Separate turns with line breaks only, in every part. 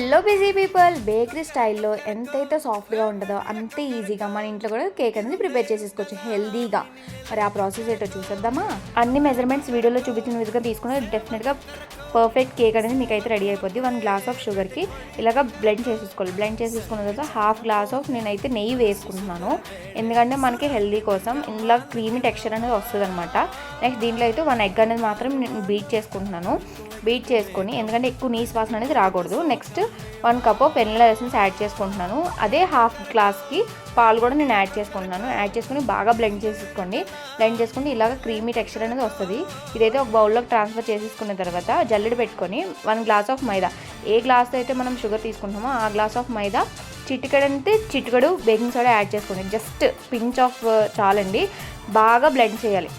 Hello busy people, bakery స్టైల్లో ఎంతైతే సాఫ్ట్గా ఉంటుందో అంతే ఈజీగా మన ఇంట్లో కూడా కేక్ అనేది ప్రిపేర్ చేసేసుకోవచ్చు హెల్దీగా. మరి ఆ ప్రాసెస్ ఏంటో చూసేద్దామా? అన్ని మెజర్మెంట్స్ వీడియోలో చూపించిన విధంగా తీసుకుని డెఫినెట్గా పర్ఫెక్ట్ కేక్ అనేది మీకు అయితే రెడీ అయిపోద్ది. 1 గ్లాస్ ఆఫ్ షుగర్కి ఇలాగ బ్లెండ్ చేసేసుకోవాలి. బ్లెండ్ చేసేసుకున్న తర్వాత హాఫ్ గ్లాస్ ఆఫ్ నేనైతే నెయ్యి వేసుకుంటున్నాను, ఎందుకంటే మనకి హెల్దీ కోసం. ఇందులో క్రీమీ టెక్స్చర్ అనేది వస్తుంది అనమాట. నెక్స్ట్ దీంట్లో అయితే 1 ఎగ్ అనేది మాత్రం నేను బీట్ చేసుకుంటున్నాను. బీట్ చేసుకొని, ఎందుకంటే ఎక్కువ నీసు వాసన అనేది రాకూడదు. Next 1 cup of vanilla essence add చేసుకుంటున్నాను. అదే హాఫ్ గ్లాస్కి పాలు కూడా నేను యాడ్ చేసుకుంటున్నాను. యాడ్ చేసుకుని బాగా బ్లెండ్ చేసేసుకోండి. బ్లెండ్ చేసుకుంటే ఇలాగ క్రీమీ టెక్స్చర్ అనేది వస్తుంది. ఇదైతే ఒక బౌల్లోకి ట్రాన్స్ఫర్ చేసేసుకున్న తర్వాత జల్లెడ పెట్టుకొని 1 గ్లాస్ ఆఫ్ మైదా, ఏ గ్లాస్తో అయితే మనం షుగర్ తీసుకుంటామో ఆ గ్లాస్ ఆఫ్ మైదా, చిటికెడు బేకింగ్ సోడా యాడ్ చేసుకోండి. జస్ట్ పించ్ ఆఫ్ చాలండి. బాగా బ్లెండ్ చేయాలి.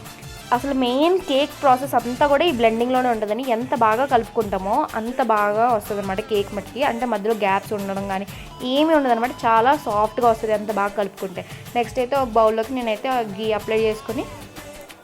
అసలు మెయిన్ కేక్ ప్రాసెస్ అంతా కూడా ఈ బ్లెండింగ్లోనే ఉంటుందని, ఎంత బాగా కలుపుకుంటామో అంత బాగా వస్తుంది అనమాట కేక్ మట్టికి. అంటే మధ్యలో గ్యాప్స్ ఉండడం కానీ ఏమీ ఉండదు అనమాట. చాలా సాఫ్ట్గా వస్తుంది అంత బాగా కలుపుకుంటే. నెక్స్ట్ అయితే ఒక బౌల్లోకి నేనైతే గీ అప్లై చేసుకుని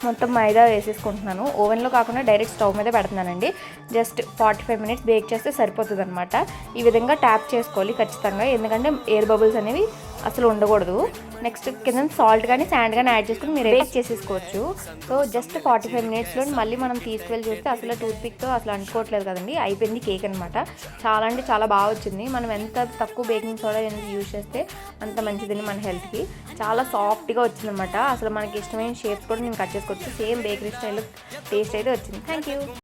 మొత్తం మైదా వేసేసుకుంటున్నాను. ఓవెన్లో కాకుండా డైరెక్ట్ స్టవ్ మీద పెడుతున్నానండి. జస్ట్ 45 మినిట్స్ బేక్ చేస్తే సరిపోతుంది అనమాట. ఈ విధంగా ట్యాప్ చేసుకోవాలి ఖచ్చితంగా, ఎందుకంటే ఎయిర్ బబుల్స్ అనేవి అసలు ఉండకూడదు. నెక్స్ట్ కింద సాల్ట్ కానీ శాండ్ కానీ యాడ్ చేసుకుని మీరు బేక్ చేసేసుకోవచ్చు. సో జస్ట్ 45 మినిట్స్లో మళ్ళీ మనం తీసుకువెళ్ళి చూస్తే అసలు టూత్పిక్తో అసలు అంటుకోవట్లేదు కదండి, అయిపోయింది కేక్ అనమాట. చాలా అంటే చాలా బాగా వచ్చింది. మనం ఎంత తక్కువ బేకింగ్ సోడా యూజ్ చేస్తే అంత మంచిదని మన హెల్త్కి. చాలా సాఫ్ట్గా వచ్చిందనమాట. అసలు మనకి ఇష్టమైన షేప్స్ కూడా నేను కట్ చేసుకోవచ్చు. సేమ్ బేకరీ స్టైల్లో టేస్ట్ అయితే వచ్చింది. Thank you.